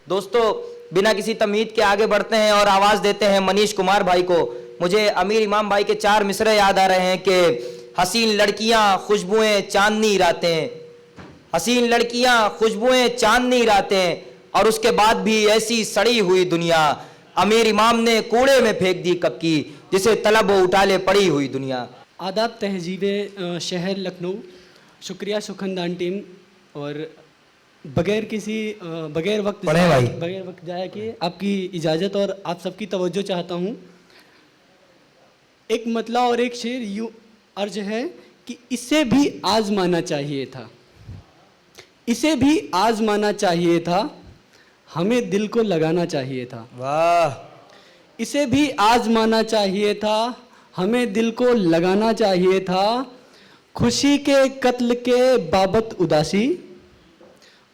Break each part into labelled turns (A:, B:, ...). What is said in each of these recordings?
A: दोस्तों, बिना किसी तमीद के आगे बढ़ते हैं और आवाज देते हैं मनीष कुमार भाई को। मुझे अमीर इमाम भाई के 4 मिसरे याद आ रहे हैं कि हसीन लड़कियां खुशबुएं चांदनी रातें, हसीन लड़कियां खुशबुएं चांदनी रातें, और उसके बाद भी ऐसी सड़ी हुई दुनिया अमीर इमाम ने कूड़े में फेंक दी कब की, जिसे तलब व उठाले पड़ी हुई दुनिया।
B: आदाब तहजीब शहर लखनऊ, शुक्रिया सुखनदान टीम। और बगैर वक्त जाया किए आपकी इजाज़त और आप सबकी तवज्जो चाहता हूँ। एक मतला और एक शेर यूँ अर्ज है कि इसे भी आज़माना चाहिए था, इसे भी आज़माना चाहिए था, हमें दिल को लगाना चाहिए था।
A: वाह!
B: इसे भी आज़माना चाहिए था, हमें दिल को लगाना चाहिए था। खुशी के कत्ल के बाबत उदासी,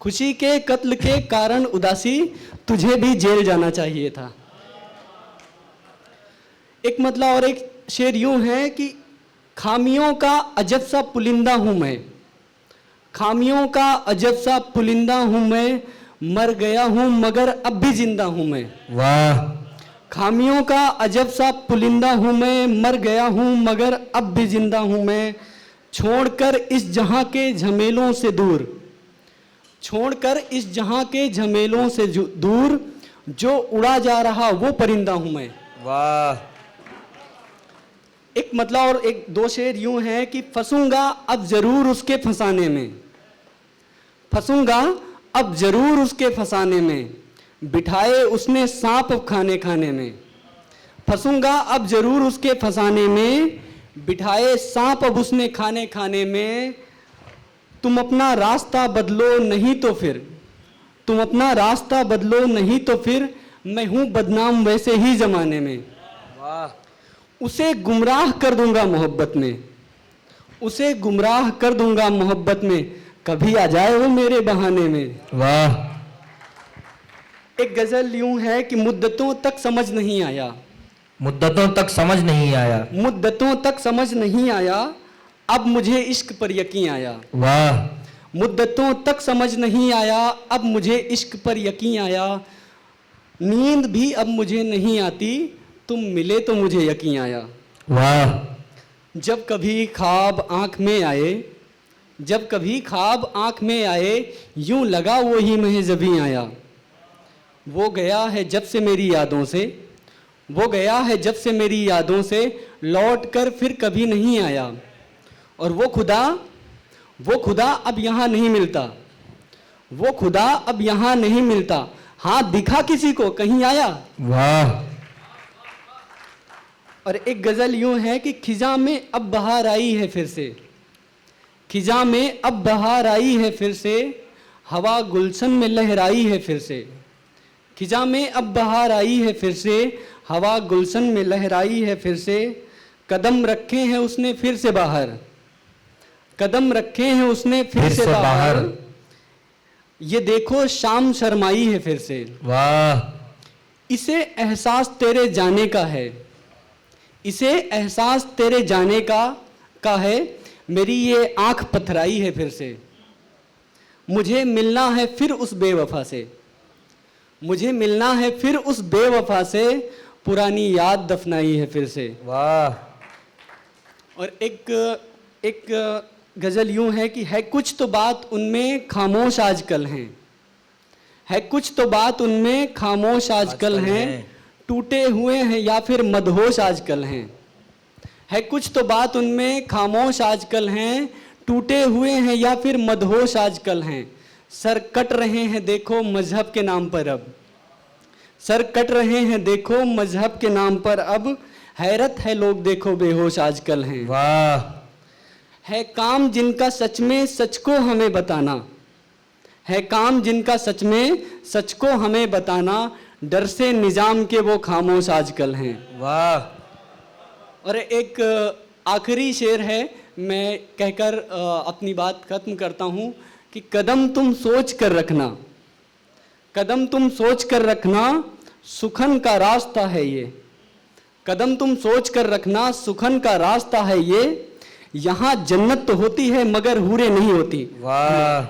B: खुशी के कत्ल के कारण उदासी, तुझे भी जेल जाना चाहिए था। एक मतला और एक शेर यूं है कि खामियों का अजब सा पुलिंदा हूं मैं, खामियों का अजब सा पुलिंदा हूं मैं, मर गया हूं मगर अब भी जिंदा हूं मैं।
A: वाह!
B: खामियों का अजब सा पुलिंदा हूं मैं, मर गया हूं मगर अब भी जिंदा हूं मैं। छोड़कर इस जहां के झमेलों से दूर, छोड़कर इस जहां के झमेलों से दूर, जो उड़ा जा रहा वो परिंदा हूं मैं।
A: वाह!
B: एक मतलब और एक दो शेर यूं है कि फंसूंगा अब जरूर उसके फंसाने में, फंसूंगा अब जरूर उसके फंसाने में, बिठाए उसने सांप खाने खाने में। फंसूंगा अब जरूर उसके फंसाने में, बिठाए सांप अब उसने खाने खाने में। तुम अपना रास्ता बदलो नहीं तो फिर, तुम अपना रास्ता बदलो नहीं तो फिर, मैं हूं बदनाम वैसे ही जमाने में।
A: वाह!
B: उसे गुमराह कर दूंगा मोहब्बत में, उसे गुमराह कर दूंगा मोहब्बत में, कभी आ जाए वो मेरे बहाने में।
A: वाह!
B: एक गजल यूं है कि मुद्दतों तक समझ नहीं आया,
A: मुद्दतों तक समझ नहीं आया,
B: मुद्दतों तक समझ नहीं आया, अब मुझे इश्क पर यकीन आया।
A: वाह!
B: मुद्दतों तक समझ नहीं आया, अब मुझे इश्क पर यकीन आया। नींद भी अब मुझे नहीं आती, तुम मिले तो मुझे यकीन आया।
A: वाह!
B: जब कभी ख्वाब आँख में आए, जब कभी ख्वाब आँख में आए, यूं लगा वो ही महज़बी आया। वो गया है जब से मेरी यादों से, वो गया है जब से मेरी यादों से, लौट कर फिर कभी नहीं आया। और वो खुदा अब यहाँ नहीं मिलता, वो खुदा अब यहाँ नहीं मिलता, हाँ दिखा किसी को कहीं आया।
A: वाह!
B: और एक गज़ल यूं है कि खिजा में अब बहार आई है फिर से, खिजा में अब बहार आई है फिर से, हवा गुलशन में लहराई है फिर से। खिजा में अब बहार आई है फिर से, हवा गुलशन में लहराई है फिर से। कदम रखे हैं उसने फिर से बाहर, कदम रखे हैं उसने फिर से बाहर, ये देखो शाम शर्माई है फिर से।
A: वाह!
B: इसे एहसास तेरे जाने का है, इसे एहसास तेरे जाने का है, मेरी ये आंख पथराई है फिर से। मुझे मिलना है फिर उस बेवफा से, मुझे मिलना है फिर उस बेवफा से, पुरानी याद दफनाई है फिर से।
A: वाह!
B: और एक गज़ल यूं है कि है कुछ तो बात उनमें खामोश आजकल हैं, है कुछ तो बात उनमें खामोश आजकल हैं, टूटे हुए हैं या फिर मदहोश आजकल हैं। है कुछ तो बात उनमें खामोश आजकल हैं, टूटे हुए हैं या फिर मदहोश आजकल हैं। सर कट रहे हैं देखो मजहब के नाम पर अब, सर कट रहे हैं देखो मजहब के नाम पर अब, हैरत है लोग देखो बेहोश आजकल हैं।
A: वाह!
B: है काम जिनका सच में सच को हमें बताना, है काम जिनका सच में सच को हमें बताना, डर से निजाम के वो खामोश आजकल हैं।
A: वाह!
B: और एक आखिरी शेर है, मैं कहकर अपनी बात खत्म करता हूँ कि कदम तुम सोच कर रखना, कदम तुम सोच कर रखना, सुखन का रास्ता है ये। कदम तुम सोच कर रखना, सुखन का रास्ता है ये। यहाँ जन्नत तो होती है मगर हूरें नहीं होती।
A: वाह!